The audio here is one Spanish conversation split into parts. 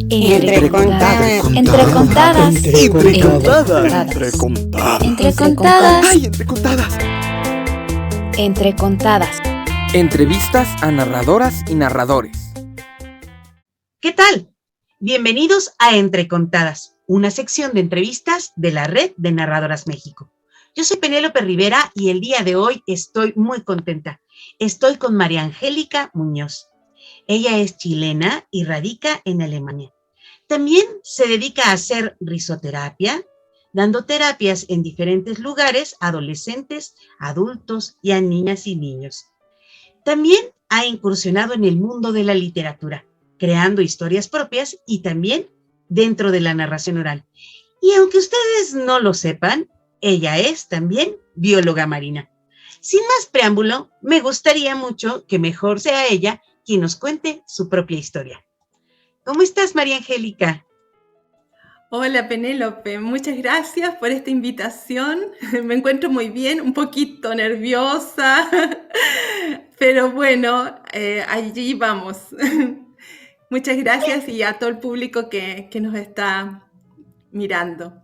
Entrecontadas. Entrecontadas. Entrecontadas. Entrecontadas. Entrevistas a narradoras y narradores. ¿Qué tal? Bienvenidos a Entrecontadas, una sección de entrevistas de la Red de Narradoras México. Yo soy Penélope Rivera y el día de hoy estoy muy contenta. Estoy con María Angélica Muñoz. Ella es chilena y radica en Alemania. También se dedica a hacer risoterapia, dando terapias en diferentes lugares a adolescentes, adultos y a niñas y niños. También ha incursionado en el mundo de la literatura, creando historias propias y también dentro de la narración oral. Y aunque ustedes no lo sepan, ella es también bióloga marina. Sin más preámbulo, me gustaría mucho que mejor sea ella quien nos cuente su propia historia. ¿Cómo estás, María Angélica? Hola, Penélope, muchas gracias por esta invitación. Me encuentro muy bien, un poquito nerviosa, pero bueno, allí vamos. Muchas gracias y a todo el público que nos está mirando.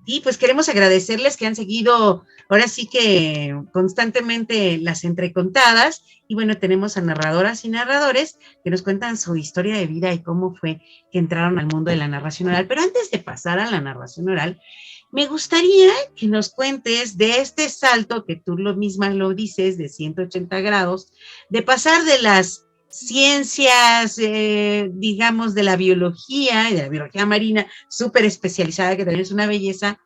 Y pues queremos agradecerles que han seguido ahora sí que constantemente las entrecontadas. Y bueno, tenemos a narradoras y narradores que nos cuentan su historia de vida y cómo fue que entraron al mundo de la narración oral. Pero antes de pasar a la narración oral, me gustaría que nos cuentes de este salto que tú misma lo dices, de 180 grados, de pasar de las ciencias, digamos, de la biología y de la biología marina, súper especializada, que también es una belleza,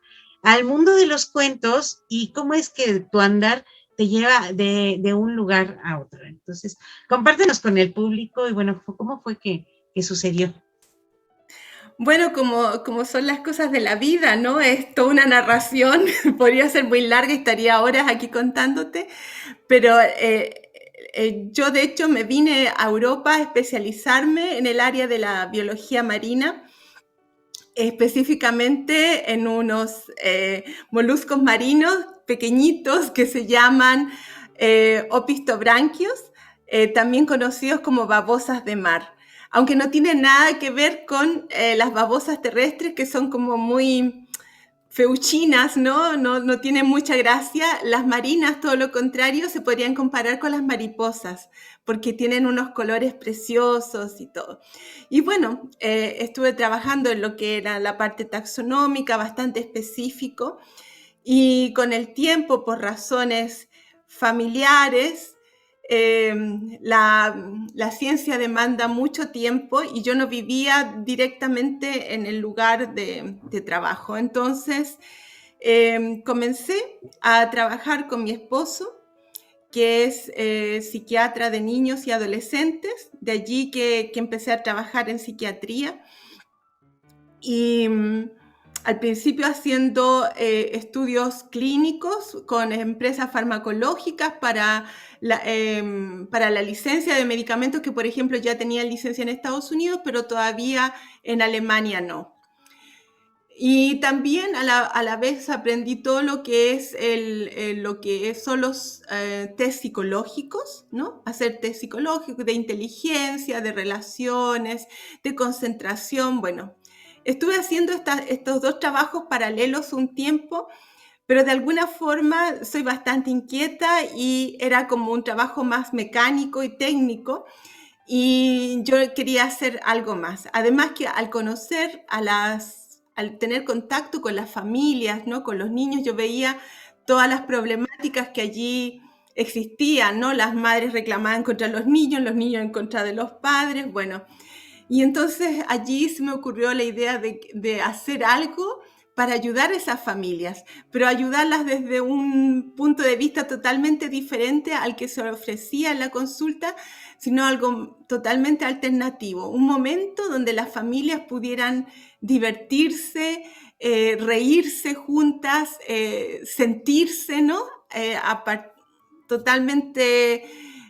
al mundo de los cuentos y cómo es que tu andar te lleva de un lugar a otro. Entonces, compártenos con el público y bueno, ¿cómo fue que sucedió? Bueno, como son las cosas de la vida, ¿no? Es toda una narración, podría ser muy larga y estaría horas aquí contándote, pero yo de hecho me vine a Europa a especializarme en el área de la biología marina, específicamente en unos moluscos marinos pequeñitos que se llaman opistobranquios, también conocidos como babosas de mar. Aunque no tiene nada que ver con las babosas terrestres, que son como muy feuchinas, ¿no? No tienen mucha gracia. Las marinas, todo lo contrario, se podrían comparar con las mariposas, porque tienen unos colores preciosos y todo. Y bueno, estuve trabajando en lo que era la parte taxonómica, bastante específico, y con el tiempo, por razones familiares, la ciencia demanda mucho tiempo y yo no vivía directamente en el lugar de trabajo. Entonces, comencé a trabajar con mi esposo, que es psiquiatra de niños y adolescentes, de allí que empecé a trabajar en psiquiatría. Y al principio haciendo estudios clínicos con empresas farmacológicas para la licencia de medicamentos que, por ejemplo, ya tenían licencia en Estados Unidos, pero todavía en Alemania no. Y también a la vez aprendí todo lo que es son los test psicológicos, ¿no? Hacer test psicológicos de inteligencia, de relaciones, de concentración. Bueno, estuve haciendo estos dos trabajos paralelos un tiempo, pero de alguna forma soy bastante inquieta y era como un trabajo más mecánico y técnico. Y yo quería hacer algo más. Además que al conocer al tener contacto con las familias, ¿no? Con los niños, yo veía todas las problemáticas que allí existían, ¿no? Las madres reclamaban contra los niños en contra de los padres, bueno. Y entonces allí se me ocurrió la idea de hacer algo para ayudar a esas familias, pero ayudarlas desde un punto de vista totalmente diferente al que se ofrecía en la consulta, sino algo totalmente alternativo, un momento donde las familias pudieran divertirse, reírse juntas, sentirse, ¿no? Totalmente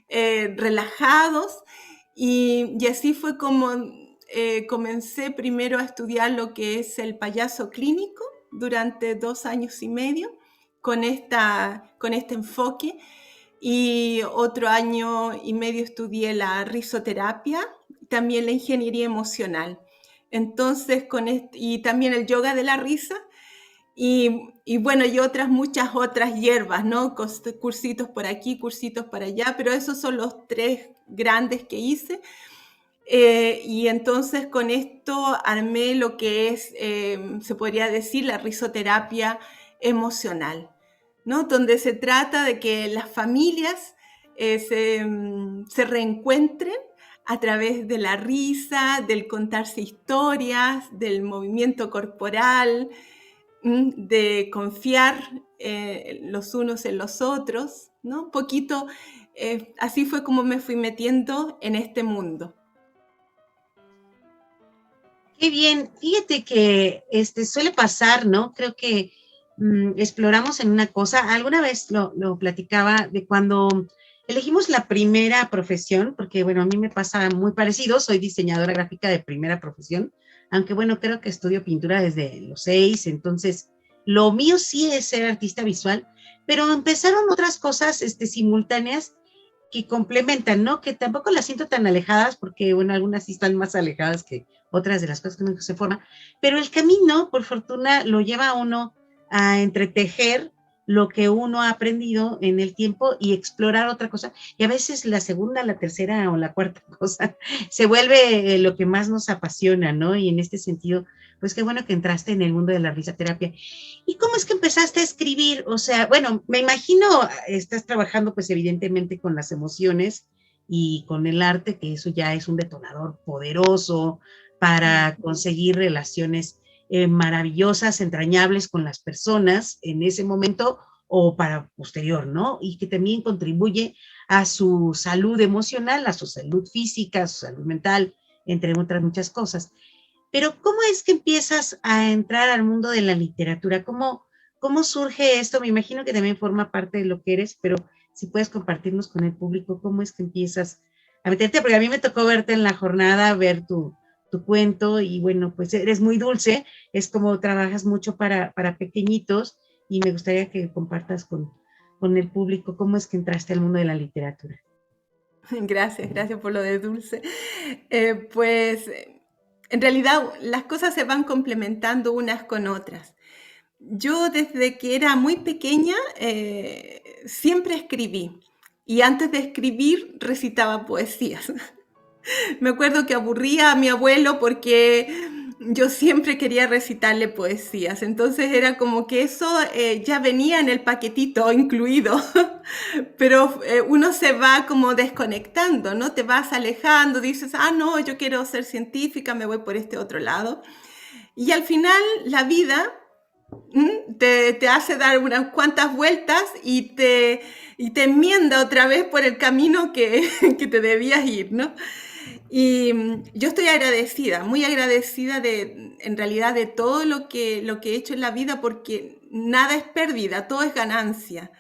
relajados. Y así fue como comencé primero a estudiar lo que es el payaso clínico durante 2 años y medio con este enfoque. Y otro año y medio estudié la risoterapia, también la ingeniería emocional. Entonces, y también el yoga de la risa. Y bueno, y muchas otras hierbas, ¿no? Cursitos por aquí, cursitos por allá, pero esos son los 3 grandes que hice. Y entonces con esto armé lo que es, se podría decir, la risoterapia emocional, ¿no? Donde se trata de que las familias se reencuentren a través de la risa, del contarse historias, del movimiento corporal, de confiar los unos en los otros, ¿no? Un poquito, así fue como me fui metiendo en este mundo. Qué bien, fíjate que suele pasar, ¿no? Creo que exploramos en una cosa, alguna vez lo platicaba de cuando elegimos la primera profesión, porque bueno, a mí me pasa muy parecido, soy diseñadora gráfica de primera profesión, aunque bueno, creo que estudio pintura desde los 6, entonces lo mío sí es ser artista visual, pero empezaron otras cosas simultáneas que complementan, ¿no? Que tampoco las siento tan alejadas, porque bueno, algunas sí están más alejadas que otras de las cosas que uno se forma, pero el camino, por fortuna, lo lleva a uno a entretejer lo que uno ha aprendido en el tiempo y explorar otra cosa, y a veces la segunda, la tercera o la cuarta cosa se vuelve lo que más nos apasiona, ¿no? Y en este sentido, pues qué bueno que entraste en el mundo de la risoterapia. ¿Y cómo es que empezaste a escribir? O sea, bueno, me imagino, estás trabajando pues evidentemente con las emociones y con el arte, que eso ya es un detonador poderoso para conseguir relaciones maravillosas, entrañables con las personas en ese momento o para posterior, ¿no? Y que también contribuye a su salud emocional, a su salud física, a su salud mental, entre otras muchas cosas. Pero ¿cómo es que empiezas a entrar al mundo de la literatura? ¿Cómo surge esto? Me imagino que también forma parte de lo que eres, pero si puedes compartirnos con el público, ¿cómo es que empiezas a meterte? Porque a mí me tocó verte en la jornada, ver tu cuento y bueno, pues eres muy dulce, es como trabajas mucho para pequeñitos y me gustaría que compartas con el público cómo es que entraste al mundo de la literatura. Gracias por lo de dulce. Pues en realidad las cosas se van complementando unas con otras. Yo desde que era muy pequeña siempre escribí y antes de escribir recitaba poesías. Me acuerdo que aburría a mi abuelo porque yo siempre quería recitarle poesías, entonces era como que eso ya venía en el paquetito incluido, pero uno se va como desconectando, ¿no? Te vas alejando, dices, no, yo quiero ser científica, me voy por este otro lado. Y al final la vida te hace dar unas cuantas vueltas y te enmienda otra vez por el camino que te debías ir, ¿no? Y yo estoy agradecida, muy agradecida en realidad de todo lo que he hecho en la vida, porque nada es pérdida, todo es ganancia.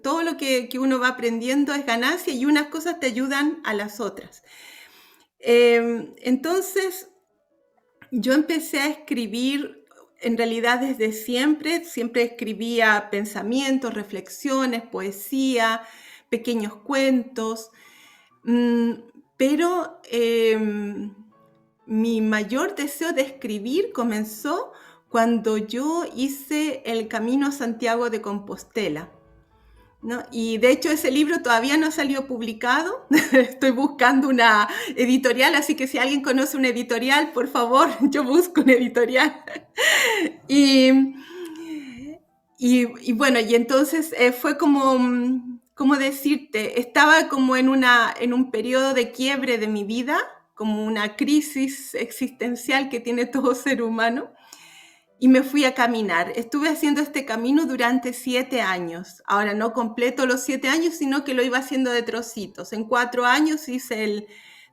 Todo lo que uno va aprendiendo es ganancia y unas cosas te ayudan a las otras. Entonces, yo empecé a escribir en realidad desde siempre escribía pensamientos, reflexiones, poesía, pequeños cuentos. Pero mi mayor deseo de escribir comenzó cuando yo hice el Camino a Santiago de Compostela, ¿no? Y de hecho ese libro todavía no salió publicado. Estoy buscando una editorial, así que si alguien conoce una editorial, por favor, yo busco una editorial. Y bueno, y entonces fue ¿cómo decirte? Estaba como en un periodo de quiebre de mi vida, como una crisis existencial que tiene todo ser humano, y me fui a caminar. Estuve haciendo este camino durante 7 años. Ahora no completo los 7 años, sino que lo iba haciendo de trocitos. En 4 años hice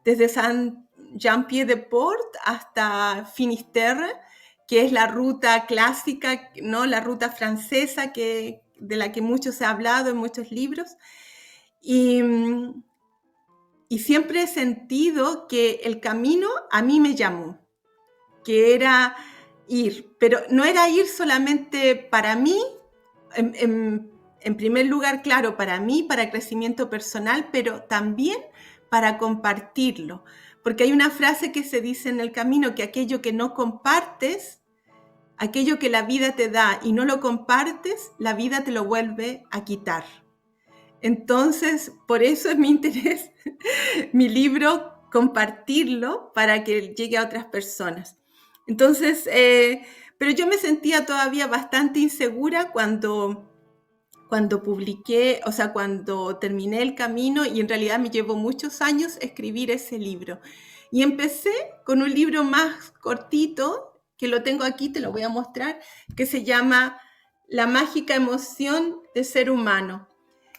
desde Saint-Jean-Pied-de-Port hasta Finisterre, que es la ruta clásica, ¿no? La ruta francesa de la que mucho se ha hablado en muchos libros. Y siempre he sentido que el camino a mí me llamó, que era ir, pero no era ir solamente para mí, en primer lugar, claro, para mí, para crecimiento personal, pero también para compartirlo, porque hay una frase que se dice en el camino, que aquello que no compartes, aquello que la vida te da y no lo compartes, la vida te lo vuelve a quitar. Entonces, por eso es mi interés, mi libro, compartirlo para que llegue a otras personas. Entonces, pero yo me sentía todavía bastante insegura cuando publiqué, o sea, cuando terminé el camino, y en realidad me llevó muchos años escribir ese libro. Y empecé con un libro más cortito, que lo tengo aquí, te lo voy a mostrar, que se llama La mágica emoción de ser humano.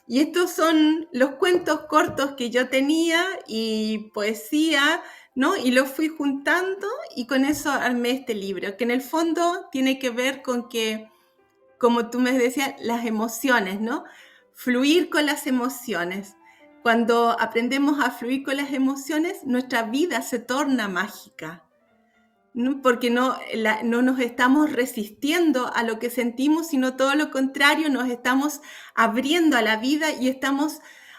Y estos son los cuentos cortos que yo tenía y poesía, ¿no? Y los fui juntando y con eso armé este libro, que en el fondo tiene que ver con que, como tú me decías, las emociones, ¿no? Fluir con las emociones. Cuando aprendemos a fluir con las emociones, nuestra vida se torna mágica, ¿no? Porque no nos estamos resistiendo a lo que sentimos, sino todo lo contrario, nos estamos abriendo a la vida y estamos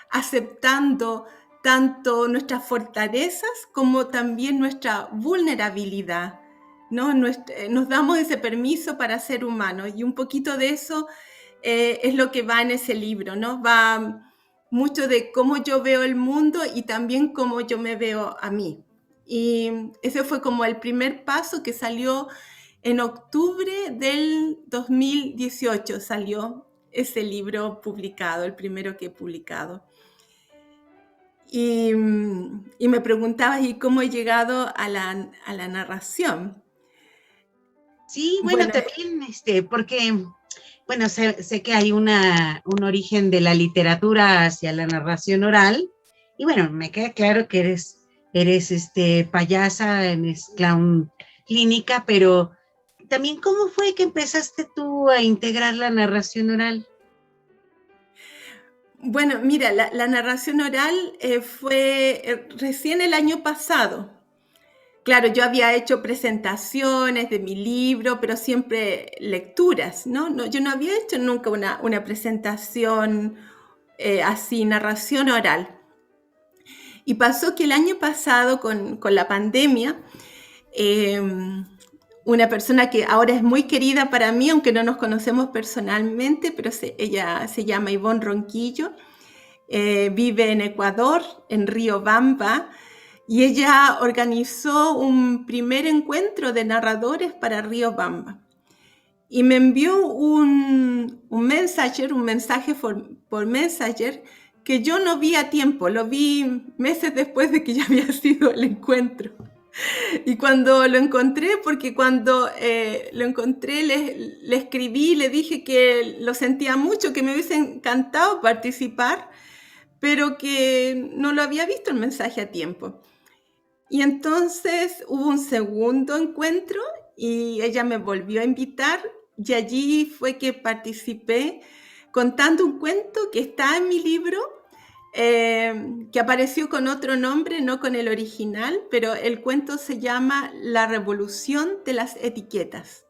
aceptando tanto nuestras fortalezas como también nuestra vulnerabilidad, ¿no? Nos damos ese permiso para ser humanos, y un poquito de eso es lo que va en ese libro, ¿no? Va mucho de cómo yo veo el mundo y también cómo yo me veo a mí. Y ese fue como el primer paso, que salió en octubre del 2018, salió ese libro publicado, el primero que he publicado. Y me preguntabas, ¿y cómo he llegado a la narración? Sí, bueno, también, porque, bueno, sé que hay un origen de la literatura hacia la narración oral, y bueno, me queda claro que eres payasa, eres clown clínica, pero también, ¿cómo fue que empezaste tú a integrar la narración oral? Bueno, mira, la narración oral fue recién el año pasado. Claro, yo había hecho presentaciones de mi libro, pero siempre lecturas, ¿no? Yo no había hecho nunca una presentación así, narración oral. Y pasó que el año pasado, con la pandemia, una persona que ahora es muy querida para mí, aunque no nos conocemos personalmente, pero ella se llama Ivonne Ronquillo, vive en Ecuador, en Riobamba, y ella organizó un primer encuentro de narradores para Riobamba. Y me envió un mensaje por Messenger, que yo no vi a tiempo, lo vi meses después de que ya había sido el encuentro. Y cuando lo encontré, porque cuando lo encontré le escribí, le dije que lo sentía mucho, que me hubiese encantado participar, pero que no lo había visto el mensaje a tiempo. Y entonces hubo un segundo encuentro y ella me volvió a invitar, y allí fue que participé contando un cuento que está en mi libro, que apareció con otro nombre, no con el original, pero el cuento se llama La revolución de las etiquetas,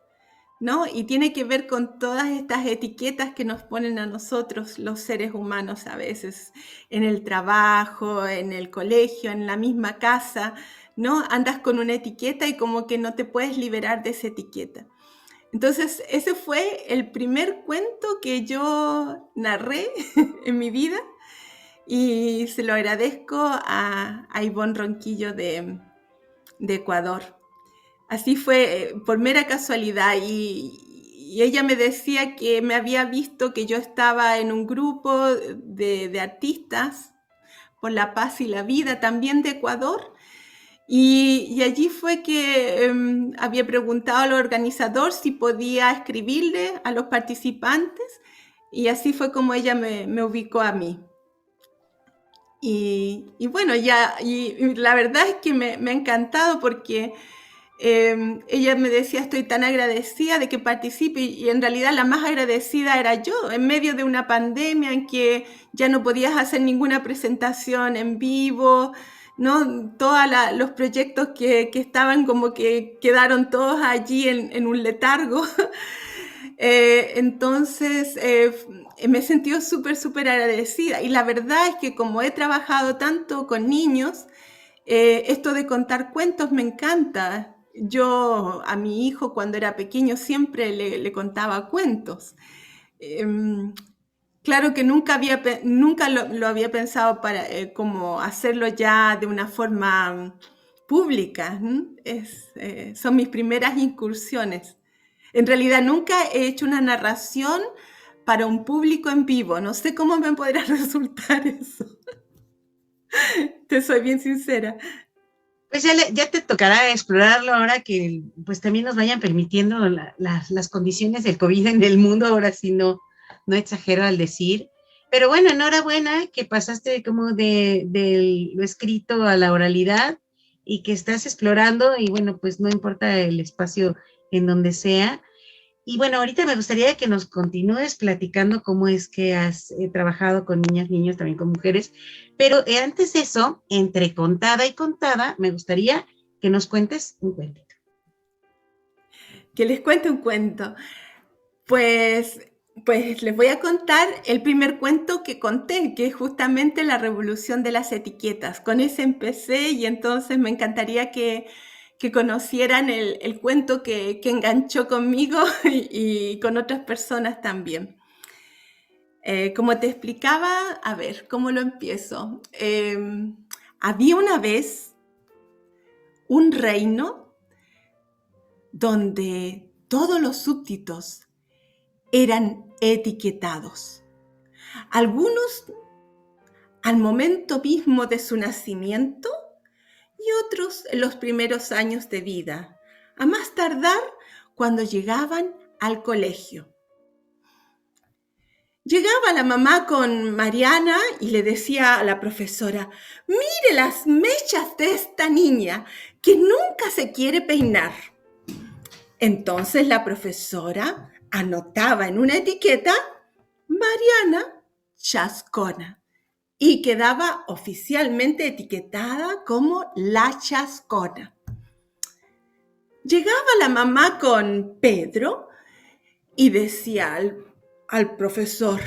¿no? Y tiene que ver con todas estas etiquetas que nos ponen a nosotros, los seres humanos, a veces en el trabajo, en el colegio, en la misma casa, ¿no? Andas con una etiqueta y como que no te puedes liberar de esa etiqueta. Entonces, ese fue el primer cuento que yo narré en mi vida, y se lo agradezco a Ivonne Ronquillo de Ecuador. Así fue por mera casualidad, y ella me decía que me había visto que yo estaba en un grupo de artistas por la paz y la vida, también de Ecuador, y allí fue que había preguntado al organizador si podía escribirle a los participantes, y así fue como ella me ubicó a mí. Y bueno, y la verdad es que me ha encantado, porque ella me decía, estoy tan agradecida de que participe, y en realidad la más agradecida era yo, en medio de una pandemia en que ya no podías hacer ninguna presentación en vivo, ¿no? Todos los proyectos que estaban como que quedaron todos allí en un letargo. Entonces me he sentido súper agradecida, y la verdad es que como he trabajado tanto con niños, Esto de contar cuentos me encanta. Yo a mi hijo cuando era pequeño siempre le contaba cuentos. Em, Claro que nunca lo había pensado para como hacerlo ya de una forma pública. Son mis primeras incursiones. En realidad nunca he hecho una narración para un público en vivo. No sé cómo me podrá resultar eso. Te soy bien sincera. Pues ya te tocará explorarlo ahora que pues también nos vayan permitiendo las condiciones del COVID en el mundo. Ahora sí no exagero al decir. Pero bueno, enhorabuena que pasaste como de lo escrito a la oralidad y que estás explorando y bueno, pues no importa el espacio en donde sea. Y bueno, ahorita me gustaría que nos continúes platicando cómo es que has trabajado con niñas, niños, también con mujeres, pero antes de eso, entre contada y contada, me gustaría que nos cuentes un cuentito. Que les cuente un cuento. Pues les voy a contar el primer cuento que conté, que es justamente la revolución de las etiquetas. Con ese empecé y entonces me encantaría que conocieran el cuento que enganchó conmigo y con otras personas también. Como te explicaba, a ver, ¿cómo lo empiezo? Había una vez un reino donde todos los súbditos eran etiquetados. Algunos al momento mismo de su nacimiento y otros en los primeros años de vida, a más tardar cuando llegaban al colegio. Llegaba la mamá con Mariana y le decía a la profesora: mire las mechas de esta niña que nunca se quiere peinar. Entonces la profesora anotaba en una etiqueta Mariana Chascona y quedaba oficialmente etiquetada como la Chascona. Llegaba la mamá con Pedro y decía al profesor: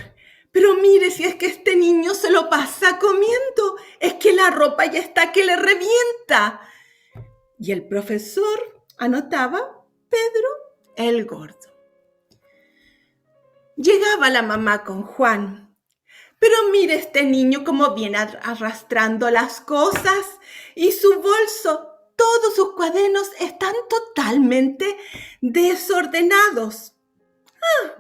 pero mire, si es que este niño se lo pasa comiendo, es que la ropa ya está que le revienta. Y el profesor anotaba Pedro el Gordo. Llegaba la mamá con Juan. Pero mire este niño cómo viene arrastrando las cosas y su bolso, todos sus cuadernos están totalmente desordenados.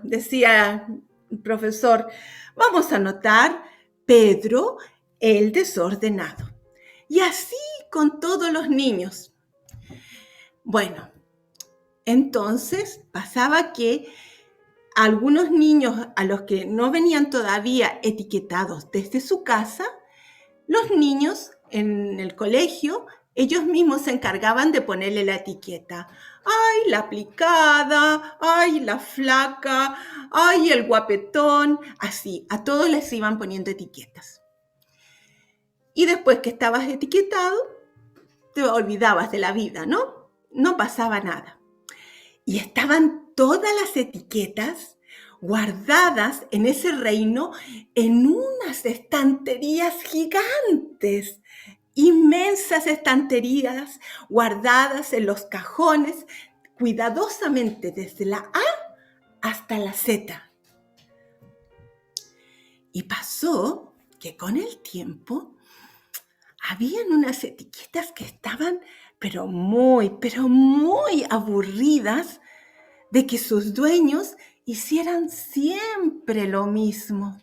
Decía el profesor, vamos a anotar Pedro el desordenado. Y así con todos los niños. Bueno, entonces pasaba que algunos niños a los que no venían todavía etiquetados desde su casa, los niños en el colegio, ellos mismos se encargaban de ponerle la etiqueta. ¡Ay, la aplicada! ¡Ay, la flaca! ¡Ay, el guapetón! Así, a todos les iban poniendo etiquetas. Y después que estabas etiquetado, te olvidabas de la vida, ¿no? No pasaba nada. Y estaban todas las etiquetas guardadas en ese reino en unas estanterías gigantes, inmensas estanterías guardadas en los cajones cuidadosamente desde la A hasta la Z. Y pasó que con el tiempo habían unas etiquetas que estaban pero muy aburridas de que sus dueños hicieran siempre lo mismo.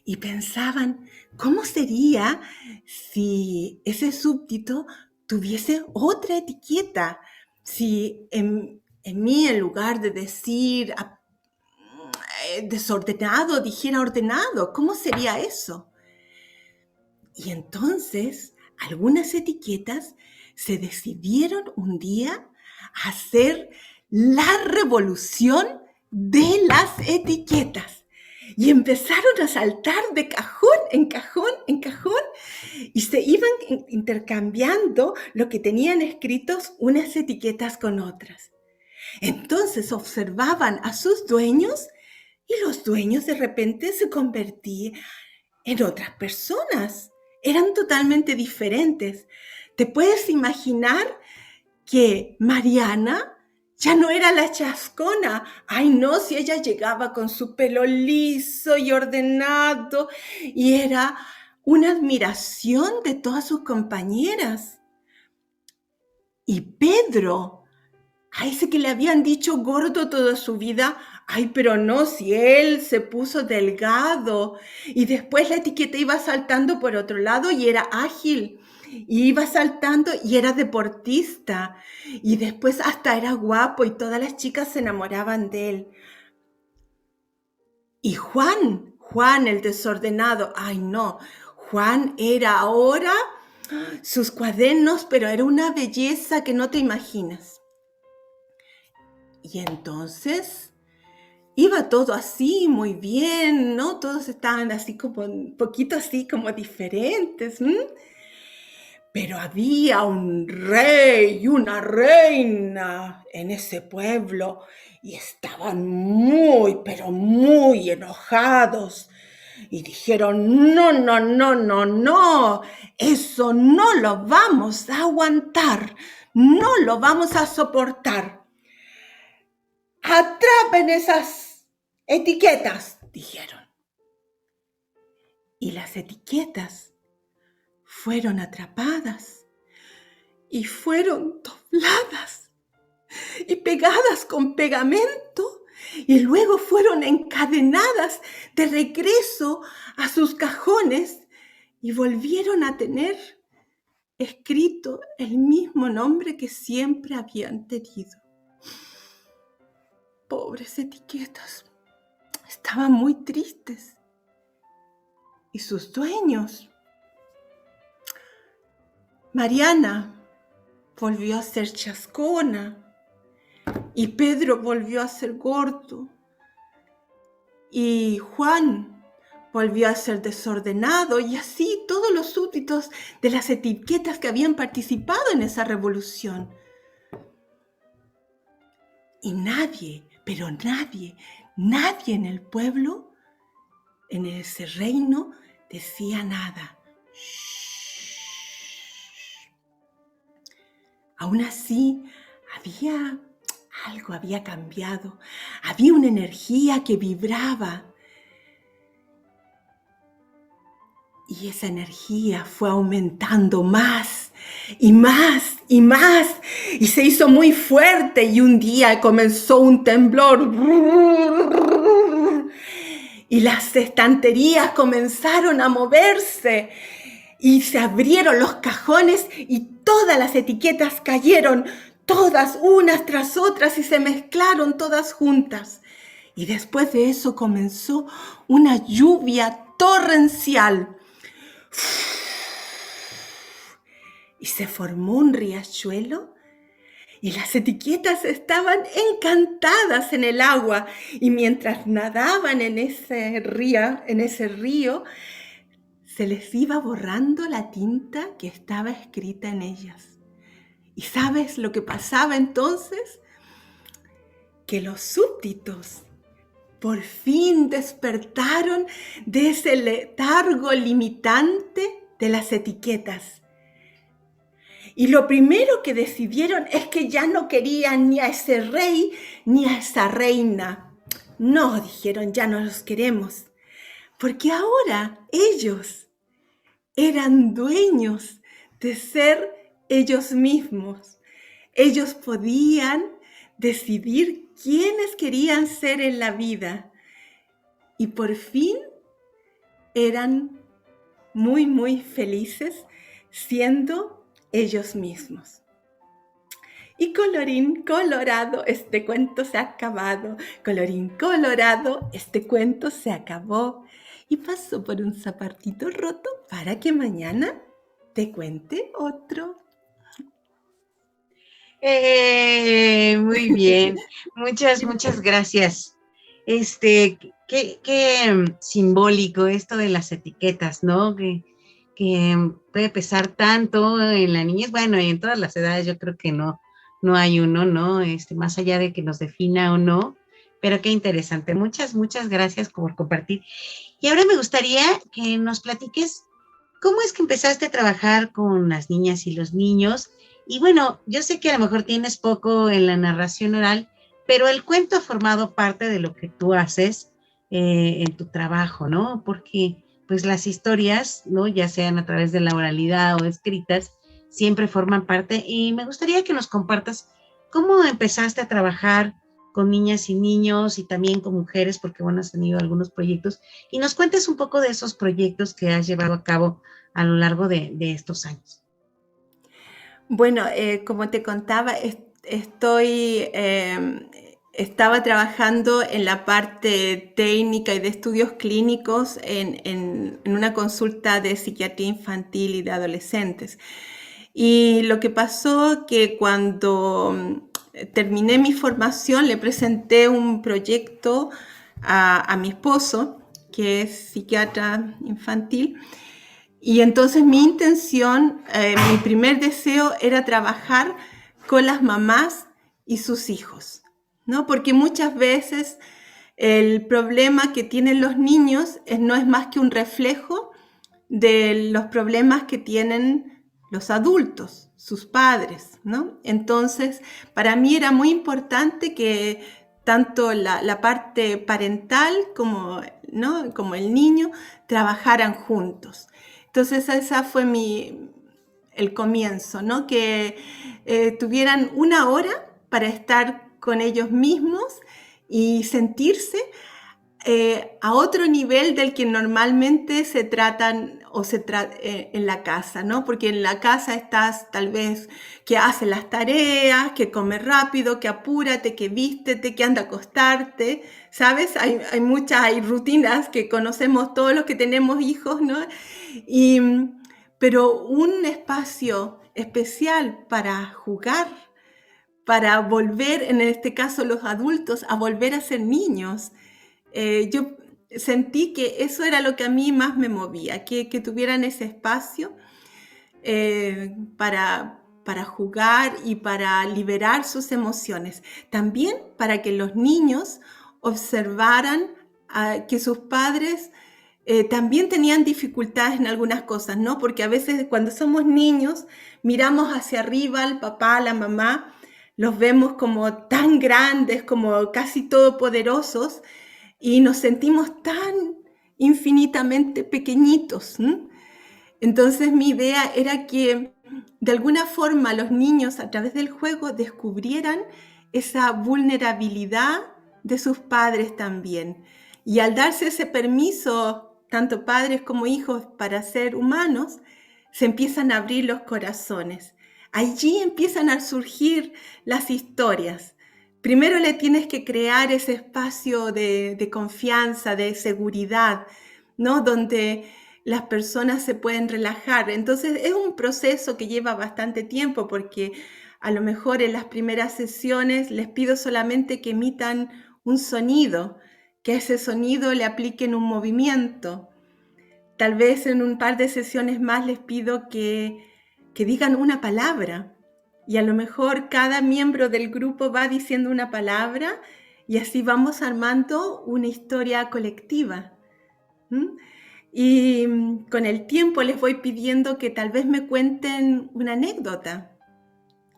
Y pensaban, ¿cómo sería si ese súbdito tuviese otra etiqueta? Si en mí, en lugar de decir desordenado, dijera ordenado. ¿Cómo sería eso? Y entonces algunas etiquetas se decidieron un día a hacer la revolución de las etiquetas. Y empezaron a saltar de cajón en cajón en cajón y se iban intercambiando lo que tenían escritos unas etiquetas con otras. Entonces observaban a sus dueños y los dueños de repente se convertían en otras personas. eran totalmente diferentes. ¿Te puedes imaginar que Mariana ya no era la chascona? Ay, no, si ella llegaba con su pelo liso y ordenado y era una admiración de todas sus compañeras. Y Pedro, a ese que le habían dicho gordo toda su vida, ay, pero no, si él se puso delgado y después la etiqueta iba saltando por otro lado y era ágil. Y iba saltando y era deportista. Y después hasta era guapo y todas las chicas se enamoraban de él. Y Juan el desordenado, ay no, Juan era ahora sus cuadernos, pero era una belleza que no te imaginas. Y entonces iba todo así, muy bien, ¿no? Todos estaban así como, un poquito así como diferentes, Pero había un rey y una reina en ese pueblo y estaban muy, pero muy enojados. Y dijeron, no, no, no, no, no, eso no lo vamos a aguantar, no lo vamos a soportar. Atrapen esas etiquetas, dijeron. Y las etiquetas fueron atrapadas y fueron dobladas y pegadas con pegamento y luego fueron encadenadas de regreso a sus cajones y volvieron a tener escrito el mismo nombre que siempre habían tenido. Pobres etiquetas, estaban muy tristes. Y sus dueños. Mariana volvió a ser chascona y Pedro volvió a ser gordo y Juan volvió a ser desordenado y así todos los súbditos de las etiquetas que habían participado en esa revolución. Y nadie, pero nadie en el pueblo, en ese reino, decía nada. Aún así, algo había cambiado. Había una energía que vibraba. Y esa energía fue aumentando más y más y más. Y se hizo muy fuerte y un día comenzó un temblor. Y las estanterías comenzaron a moverse. Y se abrieron los cajones y todas las etiquetas cayeron, todas unas tras otras y se mezclaron todas juntas. Y después de eso comenzó una lluvia torrencial. Y se formó un riachuelo y las etiquetas estaban encantadas en el agua. Y mientras nadaban en ese río, se les iba borrando la tinta que estaba escrita en ellas. ¿Y sabes lo que pasaba entonces? Que los súbditos por fin despertaron de ese letargo limitante de las etiquetas. Y lo primero que decidieron es que ya no querían ni a ese rey ni a esa reina. No, dijeron, ya no los queremos. Porque ahora ellos eran dueños de ser ellos mismos. Ellos podían decidir quiénes querían ser en la vida. Y por fin eran muy, muy felices siendo ellos mismos. Y colorín colorado, este cuento se ha acabado. Colorín colorado, este cuento se acabó. Y pasó por un zapatito roto para que mañana te cuente otro. Muy bien. Muchas gracias. Qué simbólico esto de las etiquetas, ¿no? Que puede pesar tanto en la niñez. Bueno, y en todas las edades yo creo que no hay uno, ¿no? Más allá de que nos defina o no. Pero qué interesante. Muchas gracias por compartir. Y ahora me gustaría que nos platiques ¿cómo es que empezaste a trabajar con las niñas y los niños? Y bueno, yo sé que a lo mejor tienes poco en la narración oral, pero el cuento ha formado parte de lo que tú haces en tu trabajo, ¿no? Porque pues las historias, ¿no? Ya sean a través de la oralidad o escritas, siempre forman parte. Y me gustaría que nos compartas cómo empezaste a trabajar con niñas y niños y también con mujeres, porque bueno, has tenido algunos proyectos, y nos cuentes un poco de esos proyectos que has llevado a cabo a lo largo de estos años. Bueno, como te contaba, estaba trabajando en la parte técnica y de estudios clínicos en una consulta de psiquiatría infantil y de adolescentes. Y lo que pasó que cuando terminé mi formación, le presenté un proyecto a mi esposo, que es psiquiatra infantil, y entonces mi intención, mi primer deseo era trabajar con las mamás y sus hijos, ¿no? Porque muchas veces el problema que tienen los niños no es más que un reflejo de los problemas que tienen los adultos, sus padres, ¿no? Entonces, para mí era muy importante que tanto la parte parental ¿no? como el niño trabajaran juntos. Entonces, esa fue el comienzo, ¿no? Que tuvieran una hora para estar con ellos mismos y sentirse a otro nivel del que normalmente se tratan en la casa, ¿no? Porque en la casa estás tal vez que haces las tareas, que comes rápido, que apúrate, que vístete, que anda a acostarte, ¿sabes? Hay rutinas que conocemos todos los que tenemos hijos, ¿no? Pero un espacio especial para jugar, para volver, en este caso los adultos, a volver a ser niños. Yo sentí que eso era lo que a mí más me movía, que tuvieran ese espacio para jugar y para liberar sus emociones. También para que los niños observaran que sus padres también tenían dificultades en algunas cosas, ¿no? Porque a veces cuando somos niños miramos hacia arriba al papá, a la mamá, los vemos como tan grandes, como casi todopoderosos, y nos sentimos tan infinitamente pequeñitos, ¿sí? Entonces mi idea era que de alguna forma los niños a través del juego descubrieran esa vulnerabilidad de sus padres también. Y al darse ese permiso, tanto padres como hijos, para ser humanos, se empiezan a abrir los corazones. Allí empiezan a surgir las historias. Primero le tienes que crear ese espacio de confianza, de seguridad, ¿no? Donde las personas se pueden relajar. Entonces es un proceso que lleva bastante tiempo porque a lo mejor en las primeras sesiones les pido solamente que emitan un sonido, que a ese sonido le apliquen un movimiento. Tal vez en un par de sesiones más les pido que digan una palabra. Y a lo mejor cada miembro del grupo va diciendo una palabra y así vamos armando una historia colectiva. Y con el tiempo les voy pidiendo que tal vez me cuenten una anécdota.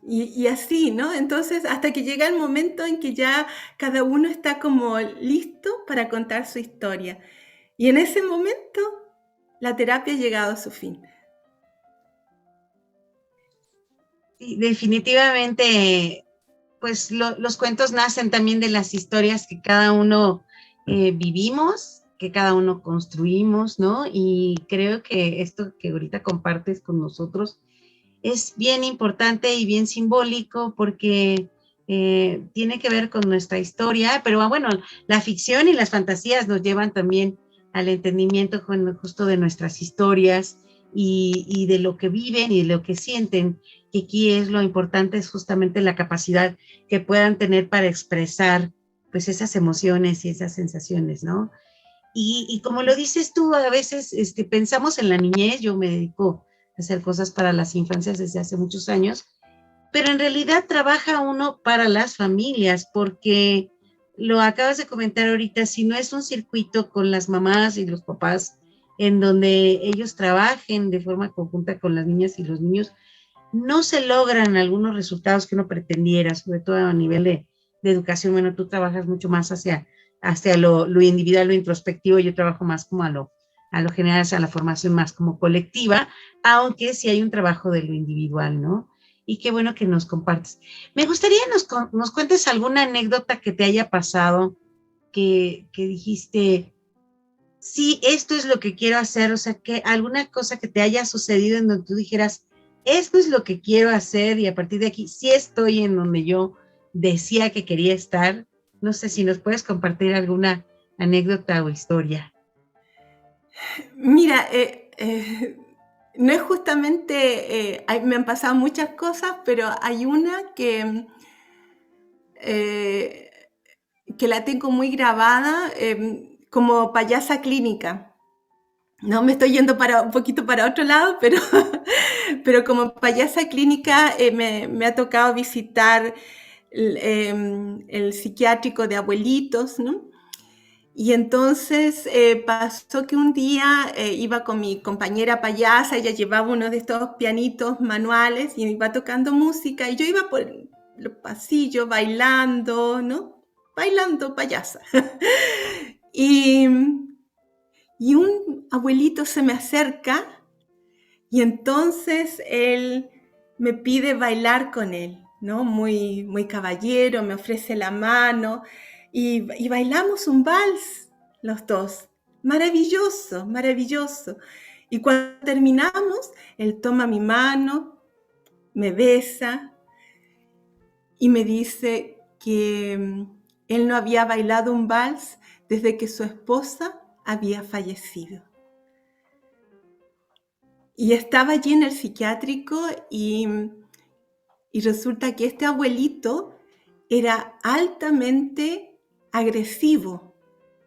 Y así, ¿no? Entonces, hasta que llega el momento en que ya cada uno está como listo para contar su historia. Y en ese momento, la terapia ha llegado a su fin. Sí, definitivamente, pues los cuentos nacen también de las historias que cada uno vivimos, que cada uno construimos, ¿no? Y creo que esto que ahorita compartes con nosotros es bien importante y bien simbólico porque tiene que ver con nuestra historia, pero bueno, la ficción y las fantasías nos llevan también al entendimiento justo de nuestras historias y de lo que viven y de lo que sienten, que aquí es lo importante, es justamente la capacidad que puedan tener para expresar pues esas emociones y esas sensaciones, ¿no? Y como lo dices tú, a veces pensamos en la niñez, yo me dedico a hacer cosas para las infancias desde hace muchos años, pero en realidad trabaja uno para las familias, porque lo acabas de comentar ahorita, si no es un circuito con las mamás y los papás en donde ellos trabajen de forma conjunta con las niñas y los niños, no se logran algunos resultados que uno pretendiera, sobre todo a nivel de educación. Bueno, tú trabajas mucho más hacia lo individual, lo introspectivo, yo trabajo más como a lo general, hacia la formación más como colectiva, aunque sí hay un trabajo de lo individual, ¿no? Y qué bueno que nos compartes. Me gustaría nos cuentes alguna anécdota que te haya pasado, que dijiste, sí, esto es lo que quiero hacer, o sea, que alguna cosa que te haya sucedido en donde tú dijeras, esto es lo que quiero hacer y a partir de aquí sí estoy en donde yo decía que quería estar. No sé si nos puedes compartir alguna anécdota o historia. Mira, no es justamente, me han pasado muchas cosas, pero hay una que la tengo muy grabada como payasa clínica. No, me estoy yendo un poquito para otro lado, pero como payasa clínica me ha tocado visitar el psiquiátrico de abuelitos, ¿no? Y entonces pasó que un día iba con mi compañera payasa, ella llevaba uno de estos pianitos manuales y iba tocando música y yo iba por los pasillos bailando, ¿no? Bailando payasa. y un abuelito se me acerca y entonces él me pide bailar con él, ¿no? Muy, muy caballero, me ofrece la mano y bailamos un vals los dos. Maravilloso, maravilloso. Y cuando terminamos, él toma mi mano, me besa y me dice que él no había bailado un vals desde que su esposa había fallecido. Y estaba allí en el psiquiátrico y resulta que este abuelito era altamente agresivo.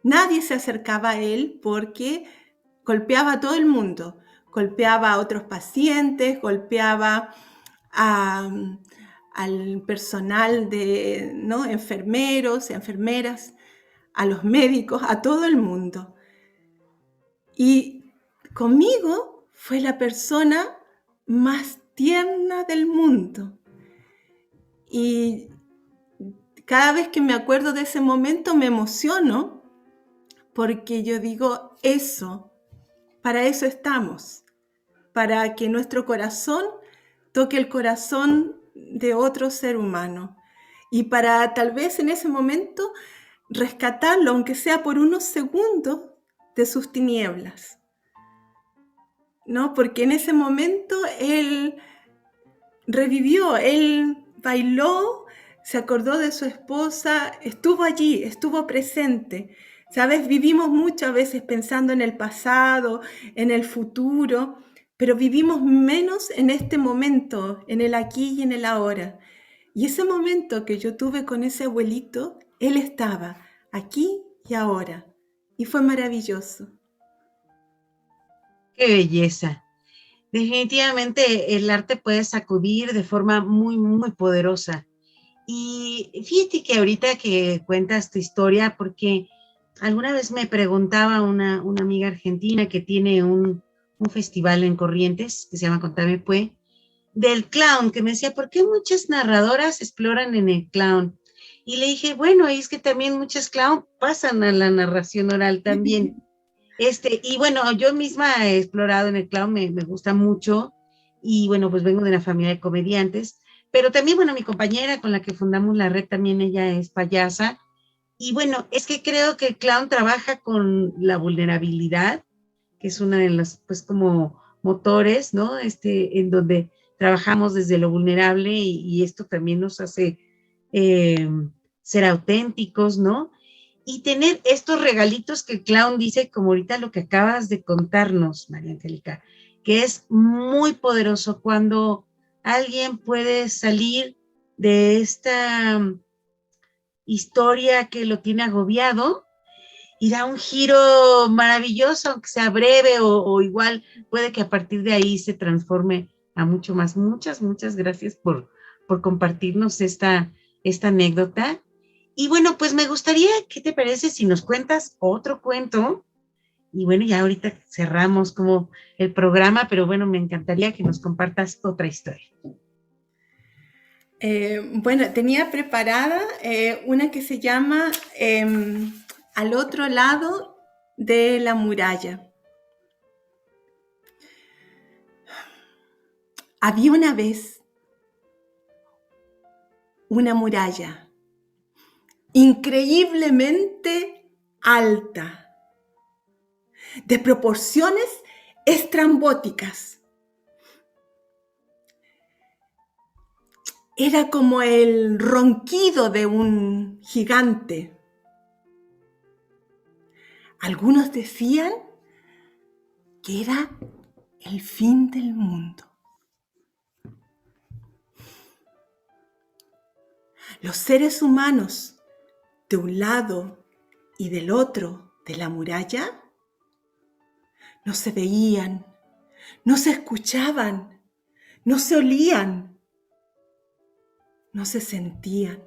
Nadie se acercaba a él porque golpeaba a todo el mundo. Golpeaba a otros pacientes, golpeaba al personal ¿no? Enfermeros, enfermeras, a los médicos, a todo el mundo. Y conmigo fue la persona más tierna del mundo. Y cada vez que me acuerdo de ese momento me emociono porque yo digo, para eso estamos, para que nuestro corazón toque el corazón de otro ser humano y para tal vez en ese momento rescatarlo, aunque sea por unos segundos, de sus tinieblas, ¿no? Porque en ese momento él revivió, él bailó, se acordó de su esposa, estuvo allí, estuvo presente. ¿Sabes? Vivimos muchas veces pensando en el pasado, en el futuro, pero vivimos menos en este momento, en el aquí y en el ahora. Y ese momento que yo tuve con ese abuelito, él estaba aquí y ahora. Y fue maravilloso. ¡Qué belleza! Definitivamente el arte puede sacudir de forma muy, muy poderosa. Y fíjate que ahorita que cuentas tu historia, porque alguna vez me preguntaba una amiga argentina que tiene un festival en Corrientes, que se llama Contame Pue, del clown, que me decía, ¿por qué muchas narradoras exploran en el clown? Y le dije, bueno, es que también muchas clown pasan a la narración oral también. Y bueno, yo misma he explorado en el clown, me gusta mucho, y bueno, pues vengo de una familia de comediantes, pero también, bueno, mi compañera con la que fundamos la red, también ella es payasa, y bueno, es que creo que el clown trabaja con la vulnerabilidad, que es una de las, pues como motores, ¿no? En donde trabajamos desde lo vulnerable y esto también nos hace ser auténticos, ¿no? Y tener estos regalitos que el clown dice, como ahorita lo que acabas de contarnos, María Angélica, que es muy poderoso cuando alguien puede salir de esta historia que lo tiene agobiado y da un giro maravilloso, aunque sea breve o igual puede que a partir de ahí se transforme a mucho más. Muchas, muchas gracias por compartirnos esta anécdota. Y bueno, pues me gustaría, ¿qué te parece si nos cuentas otro cuento Y bueno, ya ahorita cerramos como el programa, pero bueno, me encantaría que nos compartas otra historia. Bueno, tenía preparada una que se llama Al otro lado de la muralla. Había una vez una muralla increíblemente alta, de proporciones estrambóticas. Era como el ronquido de un gigante. Algunos decían que era el fin del mundo. Los seres humanos, de un lado y del otro de la muralla, no se veían, no se escuchaban, no se olían, no se sentían.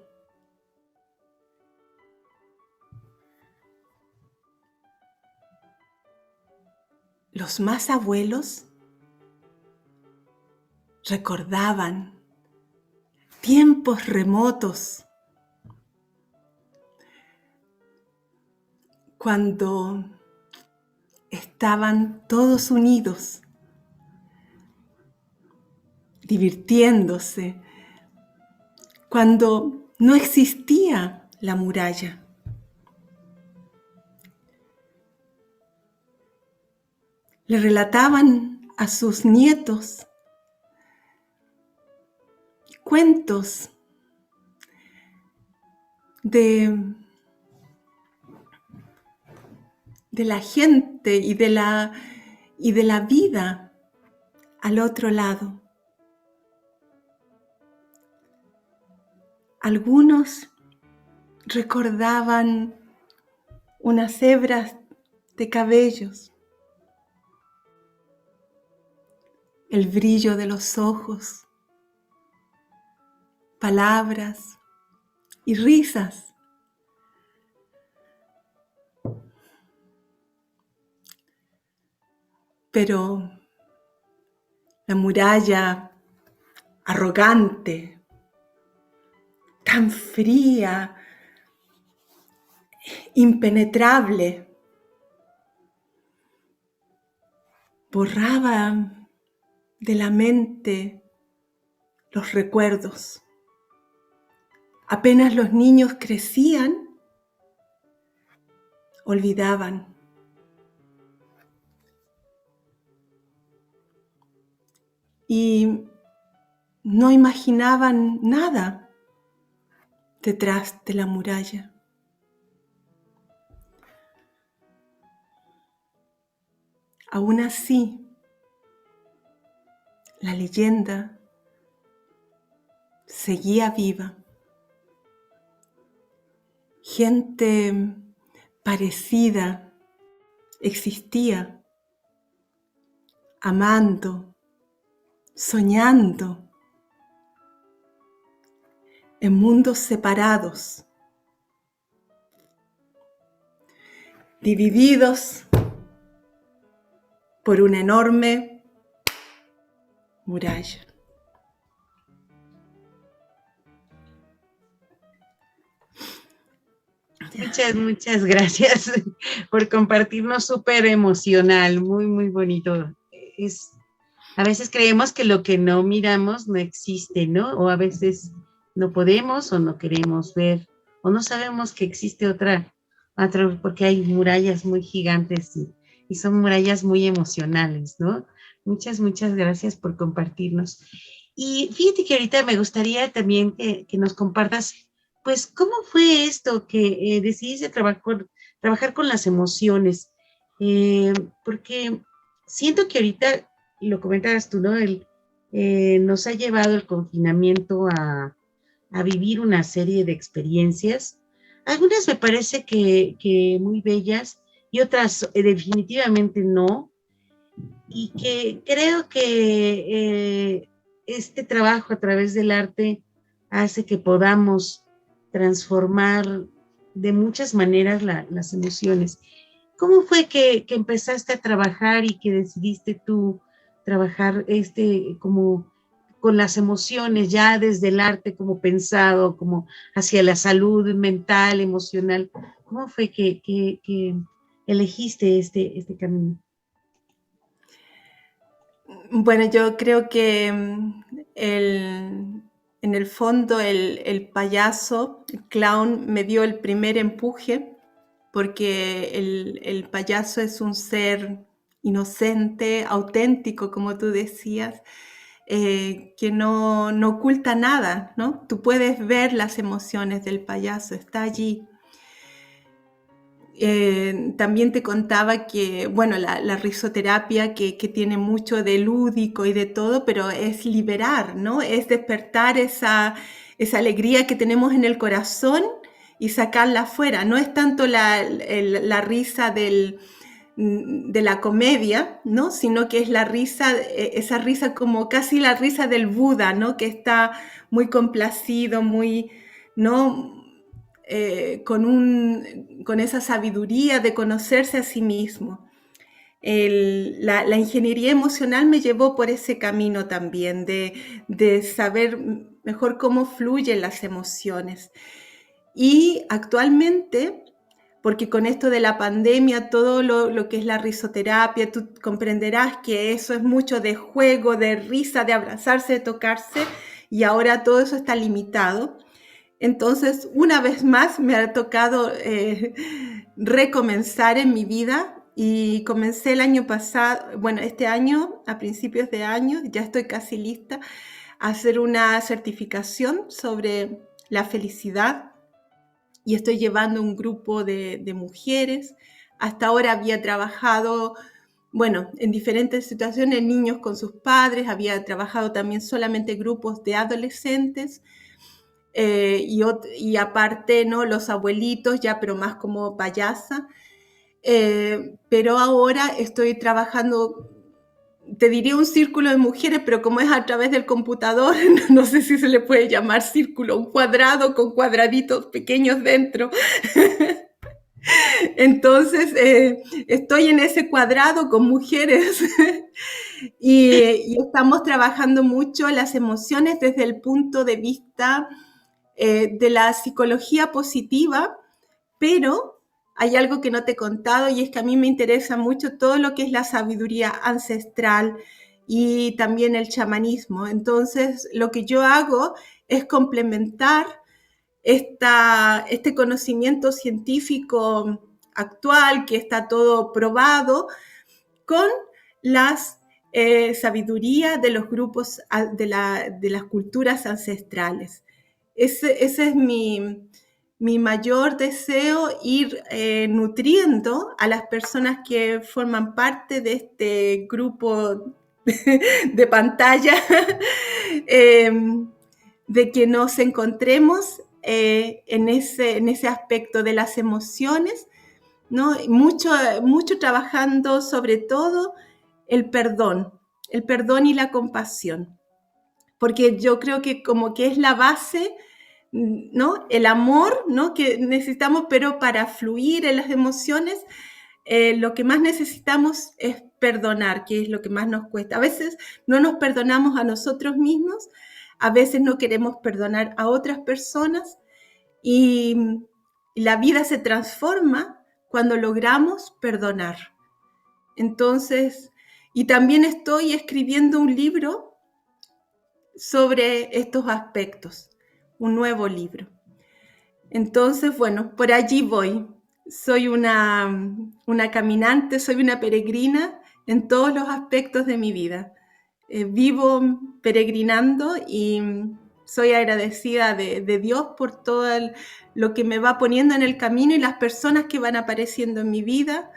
Los más abuelos recordaban tiempos remotos, cuando estaban todos unidos, divirtiéndose, cuando no existía la muralla. Le relataban a sus nietos cuentos de la gente y de la vida al otro lado. Algunos recordaban unas hebras de cabellos, el brillo de los ojos, palabras y risas. Pero la muralla arrogante, tan fría, impenetrable, borraba de la mente los recuerdos. Apenas los niños crecían, olvidaban. Y no imaginaban nada detrás de la muralla. Aún así, la leyenda seguía viva. Gente parecida existía, amando, soñando, en mundos separados, divididos por una enorme muralla. Muchas gracias por compartirnos, súper emocional, muy, muy bonito. A veces creemos que lo que no miramos no existe, ¿no? O a veces no podemos o no queremos ver, o no sabemos que existe otra porque hay murallas muy gigantes y son murallas muy emocionales, ¿no? Muchas gracias por compartirnos. Y fíjate que ahorita me gustaría también que nos compartas, pues, ¿cómo fue esto que decidiste trabajar con las emociones? Porque siento que ahorita, lo comentabas tú, ¿no? Nos ha llevado el confinamiento a vivir una serie de experiencias. Algunas me parece que muy bellas y otras definitivamente no. Y que creo que este trabajo a través del arte hace que podamos transformar de muchas maneras las emociones. ¿Cómo fue que empezaste a trabajar y que decidiste tú trabajar como con las emociones, ya desde el arte como pensado, como hacia la salud mental, emocional? ¿Cómo fue que elegiste este camino? Bueno, yo creo que en el fondo el payaso, el clown, me dio el primer empuje, porque el payaso es un ser inocente, auténtico, como tú decías, que no oculta nada, ¿no? Tú puedes ver las emociones del payaso, está allí. También te contaba que, bueno, la risoterapia que tiene mucho de lúdico y de todo, pero es liberar, ¿no? Es despertar esa alegría que tenemos en el corazón y sacarla afuera. No es tanto la risa de la comedia, ¿no? Sino que es la risa, esa risa como casi la risa del Buda, ¿no? Que está muy complacido, muy, ¿no? Con esa sabiduría de conocerse a sí mismo. La ingeniería emocional me llevó por ese camino también, de saber mejor cómo fluyen las emociones. Y actualmente, porque con esto de la pandemia, todo lo que es la risoterapia, tú comprenderás que eso es mucho de juego, de risa, de abrazarse, de tocarse, y ahora todo eso está limitado. Entonces, una vez más me ha tocado recomenzar en mi vida y comencé el año pasado, bueno, este año, a principios de año, ya estoy casi lista, a hacer una certificación sobre la felicidad y estoy llevando un grupo de mujeres. Hasta ahora había trabajado, bueno, en diferentes situaciones, niños con sus padres, había trabajado también solamente grupos de adolescentes. Y aparte, ¿no? Los abuelitos, ya, pero más como payasa. Pero ahora estoy trabajando, te diría un círculo de mujeres, pero como es a través del computador, no sé si se le puede llamar círculo, un cuadrado con cuadraditos pequeños dentro. Entonces, estoy en ese cuadrado con mujeres y estamos trabajando mucho las emociones desde el punto de vista de la psicología positiva, pero hay algo que no te he contado y es que a mí me interesa mucho todo lo que es la sabiduría ancestral y también el chamanismo. Entonces, lo que yo hago es complementar este conocimiento científico actual, que está todo probado, con las sabiduría de los grupos de las culturas ancestrales. Ese es mi mayor deseo, ir nutriendo a las personas que forman parte de este grupo de pantalla, de que nos encontremos en ese aspecto de las emociones, ¿no? Mucho trabajando sobre todo el perdón y la compasión, porque yo creo que como que es la base, ¿no? El amor, ¿no? Que necesitamos, pero para fluir en las emociones, lo que más necesitamos es perdonar, que es lo que más nos cuesta. A veces no nos perdonamos a nosotros mismos, a veces no queremos perdonar a otras personas y la vida se transforma cuando logramos perdonar. Entonces, y también estoy escribiendo un libro sobre estos aspectos, un nuevo libro. Entonces, bueno, por allí voy. Soy una caminante, soy una peregrina en todos los aspectos de mi vida. Vivo peregrinando y soy agradecida de Dios por todo lo que me va poniendo en el camino y las personas que van apareciendo en mi vida.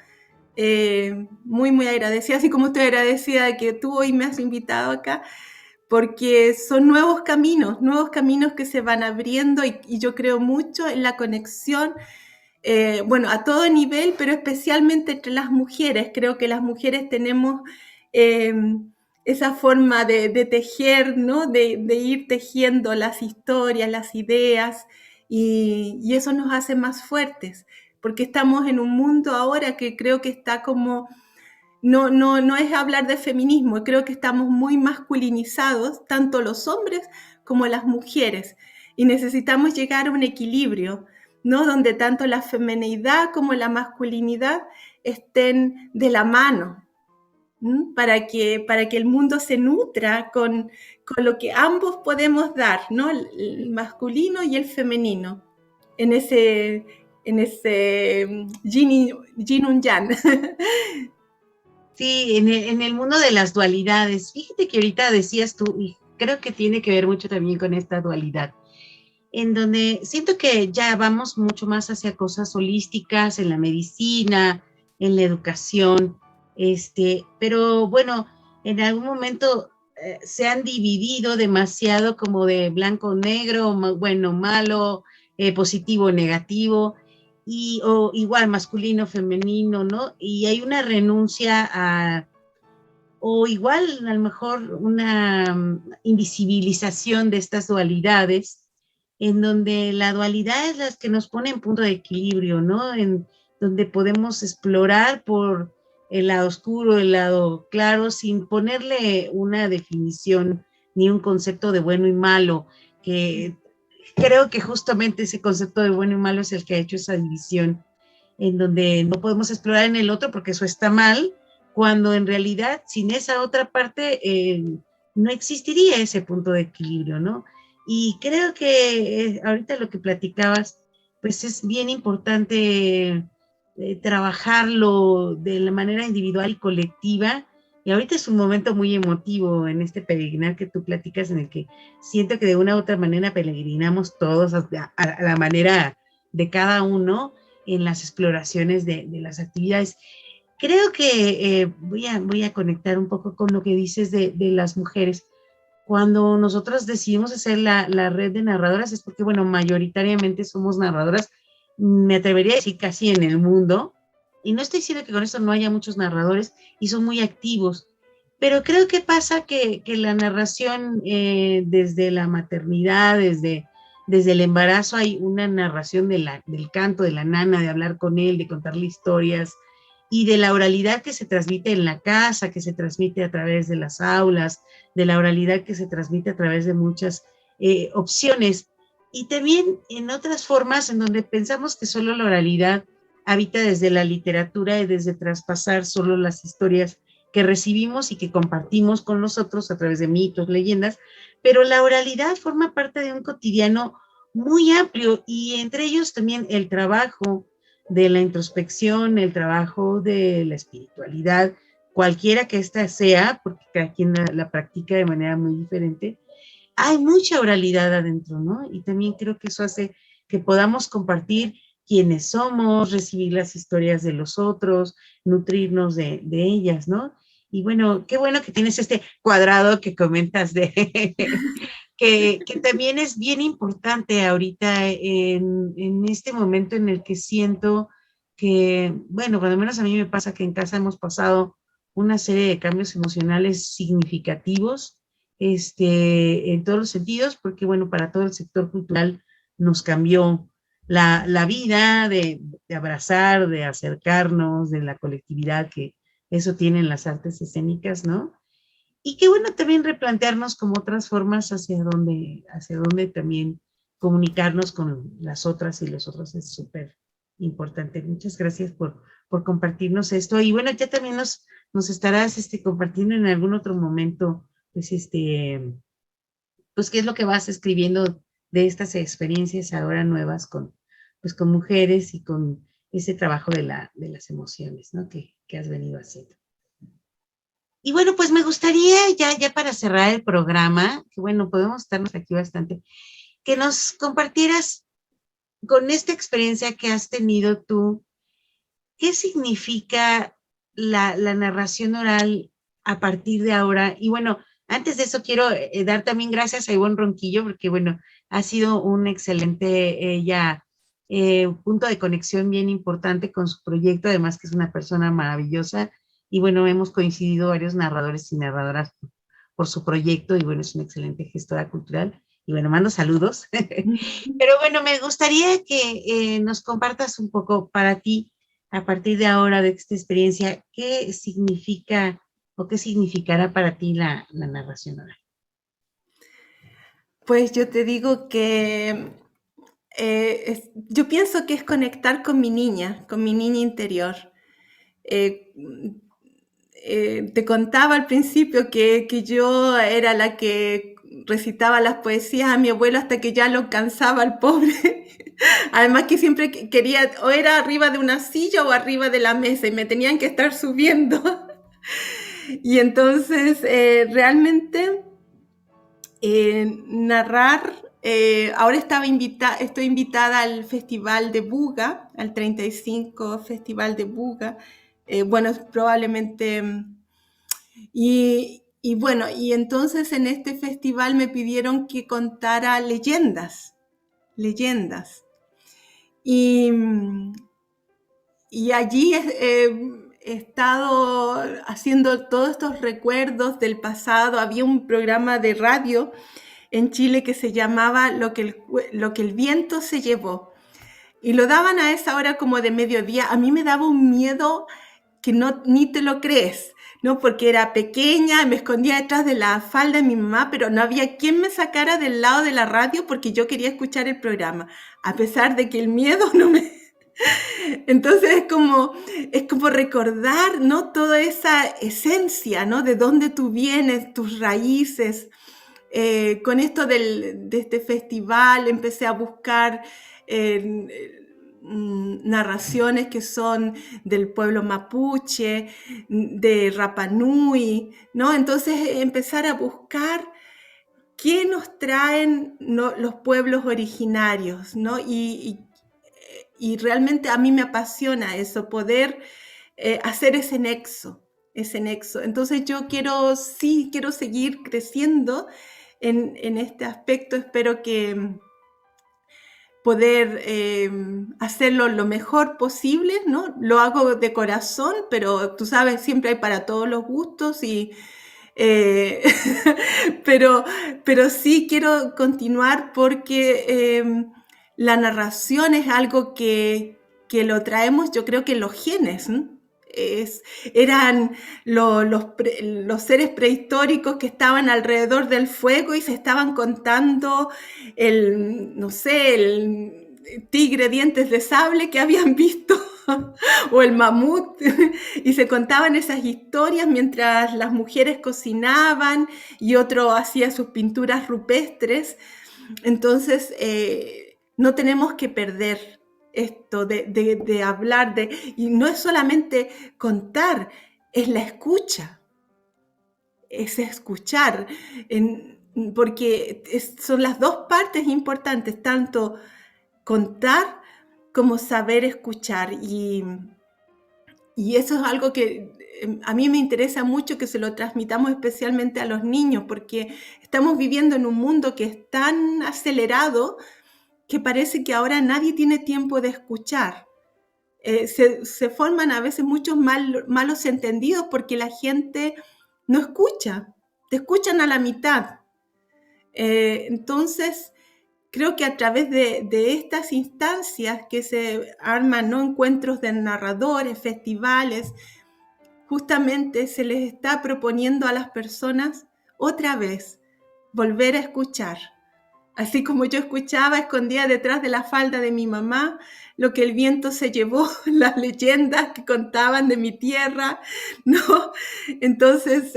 Muy, muy agradecida, así como estoy agradecida de que tú hoy me has invitado acá, porque son nuevos caminos que se van abriendo y yo creo mucho en la conexión, bueno, a todo nivel, pero especialmente entre las mujeres. Creo que las mujeres tenemos esa forma de tejer, ¿no? De ir tejiendo las historias, las ideas, y eso nos hace más fuertes. porque estamos en un mundo ahora que creo que está como, no es hablar de feminismo, creo que estamos muy masculinizados, tanto los hombres como las mujeres, y necesitamos llegar a un equilibrio, ¿no? Donde tanto la feminidad como la masculinidad estén de la mano, para que el mundo se nutra con lo que ambos podemos dar, ¿no? El masculino y el femenino, en ese yin y yang. Sí, en el mundo de las dualidades. Fíjate que ahorita decías tú, y creo que tiene que ver mucho también con esta dualidad, en donde siento que ya vamos mucho más hacia cosas holísticas, en la medicina, en la educación, pero bueno, en algún momento se han dividido demasiado como de blanco, negro, bueno, malo, positivo, negativo, o igual masculino, femenino, ¿no? Y hay una renuncia a, o igual a lo mejor una invisibilización de estas dualidades, en donde la dualidad es la que nos pone en punto de equilibrio, ¿no? En donde podemos explorar por el lado oscuro, el lado claro, sin ponerle una definición ni un concepto de bueno y malo, que creo que justamente ese concepto de bueno y malo es el que ha hecho esa división, en donde no podemos explorar en el otro porque eso está mal, cuando en realidad sin esa otra parte no existiría ese punto de equilibrio, ¿no? Y creo que ahorita lo que platicabas, pues es bien importante trabajarlo de la manera individual y colectiva. Y ahorita es un momento muy emotivo en este peregrinar que tú platicas, en el que siento que de una u otra manera peregrinamos todos a la manera de cada uno en las exploraciones de las actividades. Creo que voy a conectar un poco con lo que dices de las mujeres. Cuando nosotros decidimos hacer la red de narradoras es porque, bueno, mayoritariamente somos narradoras, me atrevería a decir casi en el mundo, y no estoy diciendo que con eso no haya muchos narradores, y son muy activos, pero creo que pasa que la narración desde la maternidad, desde el embarazo, hay una narración del canto, de la nana, de hablar con él, de contarle historias, y de la oralidad que se transmite en la casa, que se transmite a través de las aulas, de la oralidad que se transmite a través de muchas opciones, y también en otras formas en donde pensamos que solo la oralidad habita desde la literatura y desde traspasar solo las historias que recibimos y que compartimos con los otros a través de mitos, leyendas, pero la oralidad forma parte de un cotidiano muy amplio, y entre ellos también el trabajo de la introspección, el trabajo de la espiritualidad, cualquiera que ésta sea, porque cada quien la practica de manera muy diferente. Hay mucha oralidad adentro, ¿no? Y también creo que eso hace que podamos compartir quiénes somos, recibir las historias de los otros, nutrirnos de ellas, ¿no? Y bueno, qué bueno que tienes este cuadrado que comentas que también es bien importante ahorita en este momento en el que siento que, bueno, cuando menos a mí me pasa que en casa hemos pasado una serie de cambios emocionales significativos, en todos los sentidos, porque bueno, para todo el sector cultural nos cambió la vida de abrazar, de acercarnos, de la colectividad que eso tienen las artes escénicas, ¿no? Y qué bueno también replantearnos como otras formas hacia dónde también comunicarnos con las otras y los otros es súper importante. Muchas gracias por compartirnos esto. Y bueno, ya también nos estarás compartiendo en algún otro momento, pues, pues qué es lo que vas escribiendo de estas experiencias ahora nuevas con mujeres y con ese trabajo de las emociones, ¿no? Que has venido haciendo. Y bueno, pues me gustaría ya para cerrar el programa, que bueno, podemos estarnos aquí bastante, que nos compartieras con esta experiencia que has tenido tú, ¿qué significa la narración oral a partir de ahora? Y bueno, antes de eso quiero dar también gracias a Ivonne Ronquillo, porque bueno, ha sido un excelente punto de conexión bien importante con su proyecto, además que es una persona maravillosa. Y bueno, hemos coincidido varios narradores y narradoras por su proyecto, y bueno, es una excelente gestora cultural. y bueno, mando saludos. Pero bueno, me gustaría que nos compartas un poco para ti, a partir de ahora, de esta experiencia, qué significa o qué significará para ti la narración oral. Pues yo te digo que yo pienso que es conectar con mi niña interior. Te contaba al principio que yo era la que recitaba las poesías a mi abuelo hasta que ya lo cansaba el pobre. Además que siempre quería, o era arriba de una silla o arriba de la mesa y me tenían que estar subiendo. Y entonces realmente narrar, ahora estoy invitada al Festival de Buga, al 35 Festival de Buga. Bueno, probablemente... Y bueno, y entonces en este festival me pidieron que contara leyendas. Y allí he estado haciendo todos estos recuerdos del pasado. Había un programa de radio en Chile que se llamaba Lo que el viento se llevó. Y lo daban a esa hora como de mediodía. A mí me daba un miedo que ni te lo crees, ¿no? Porque era pequeña, me escondía detrás de la falda de mi mamá, pero no había quien me sacara del lado de la radio porque yo quería escuchar el programa, a pesar de que el miedo no me... Entonces es como recordar, ¿no? Toda esa esencia, ¿no? De dónde tú vienes, tus raíces. Con esto de este festival empecé a buscar narraciones que son del pueblo mapuche, de Rapa Nui, ¿no? Entonces empezar a buscar qué nos traen, ¿no?, los pueblos originarios, ¿no? Y realmente a mí me apasiona eso, poder hacer ese nexo. Entonces yo quiero seguir creciendo en este aspecto. Espero que poder hacerlo lo mejor posible, ¿no? Lo hago de corazón, pero tú sabes, siempre hay para todos los gustos pero sí quiero continuar porque la narración es algo que lo traemos, yo creo que en los genes, ¿no? Eran los seres prehistóricos que estaban alrededor del fuego y se estaban contando el tigre dientes de sable que habían visto o el mamut, y se contaban esas historias mientras las mujeres cocinaban y otro hacía sus pinturas rupestres. Entonces no tenemos que perder esto de hablar, y no es solamente contar, es la escucha, es escuchar, porque son las dos partes importantes, tanto contar como saber escuchar, y eso es algo que a mí me interesa mucho que se lo transmitamos especialmente a los niños, porque estamos viviendo en un mundo que es tan acelerado que parece que ahora nadie tiene tiempo de escuchar. Se forman a veces muchos malos entendidos porque la gente no escucha, te escuchan a la mitad. Entonces, creo que a través de estas instancias que se arman, ¿no?, encuentros de narradores, festivales, justamente se les está proponiendo a las personas otra vez volver a escuchar. Así como yo escuchaba escondida detrás de la falda de mi mamá lo que el viento se llevó, las leyendas que contaban de mi tierra, ¿no? Entonces,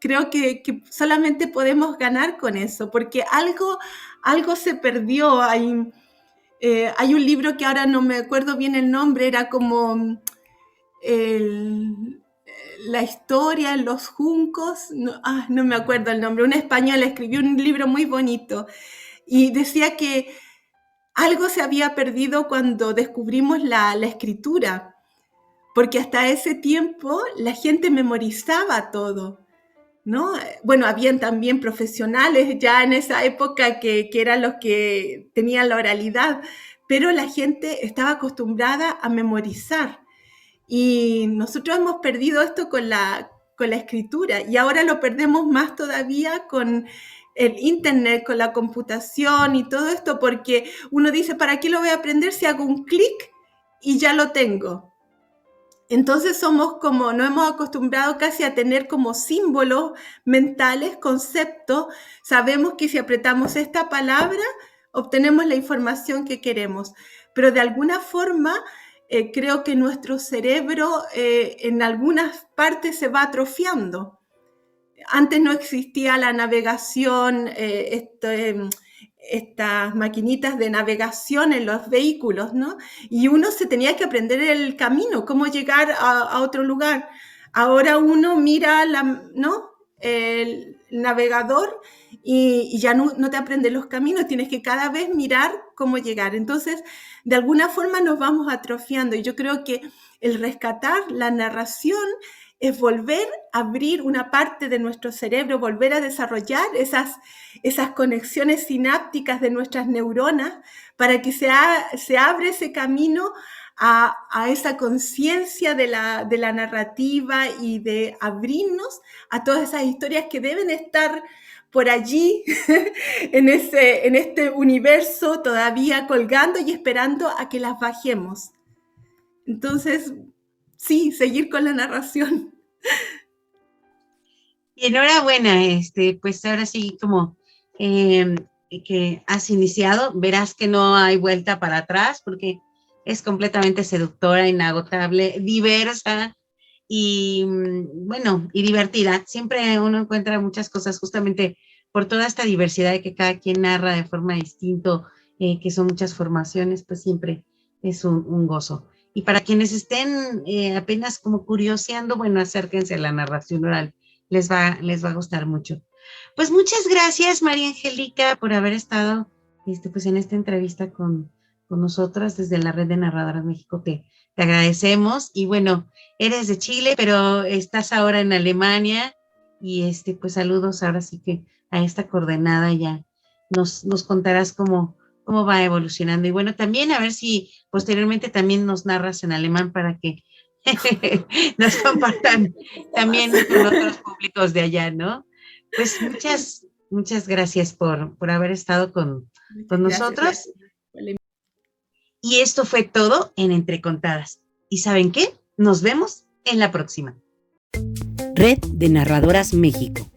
creo que solamente podemos ganar con eso, porque algo se perdió. Hay un libro que ahora no me acuerdo bien el nombre, era como la historia en los juncos, no me acuerdo el nombre, un español escribió un libro muy bonito y decía que algo se había perdido cuando descubrimos la escritura, porque hasta ese tiempo la gente memorizaba todo, ¿no? Bueno, habían también profesionales ya en esa época que eran los que tenían la oralidad, pero la gente estaba acostumbrada a memorizar. Y nosotros hemos perdido esto con la escritura, y ahora lo perdemos más todavía con el internet, con la computación y todo esto, porque uno dice, ¿para qué lo voy a aprender si hago un clic y ya lo tengo? Entonces nos hemos acostumbrado casi a tener como símbolos mentales, conceptos. Sabemos que si apretamos esta palabra, obtenemos la información que queremos. Pero de alguna forma, creo que nuestro cerebro en algunas partes se va atrofiando. Antes no existía la navegación, estas maquinitas de navegación en los vehículos, ¿no? Y uno se tenía que aprender el camino, cómo llegar a otro lugar. Ahora uno mira el navegador y ya no te aprendes los caminos, tienes que cada vez mirar cómo llegar. Entonces, de alguna forma nos vamos atrofiando y yo creo que el rescatar la narración es volver a abrir una parte de nuestro cerebro, volver a desarrollar esas conexiones sinápticas de nuestras neuronas para que se abra ese camino a esa conciencia de la narrativa y de abrirnos a todas esas historias que deben estar por allí en este universo todavía colgando y esperando a que las bajemos. Entonces, sí, seguir con la narración. Y enhorabuena, pues ahora sí como que has iniciado, verás que no hay vuelta para atrás porque es completamente seductora, inagotable, diversa y bueno, y divertida. Siempre uno encuentra muchas cosas justamente por toda esta diversidad de que cada quien narra de forma distinta, que son muchas formaciones, pues siempre es un gozo. Y para quienes estén apenas como curioseando, bueno, acérquense a la narración oral, les va a gustar mucho. Pues muchas gracias, María Angélica, por haber estado pues en esta entrevista con nosotras desde la Red de Narradoras México. Te agradecemos y bueno, eres de Chile, pero estás ahora en Alemania y pues saludos ahora sí que a esta coordenada ya nos contarás cómo va evolucionando. Y bueno, también a ver si posteriormente también nos narras en alemán para que nos compartan también con otros públicos de allá, ¿no? Pues muchas gracias por haber estado con nosotros. Y esto fue todo en Entre Contadas. ¿Y saben qué? Nos vemos en la próxima. Red de Narradoras México.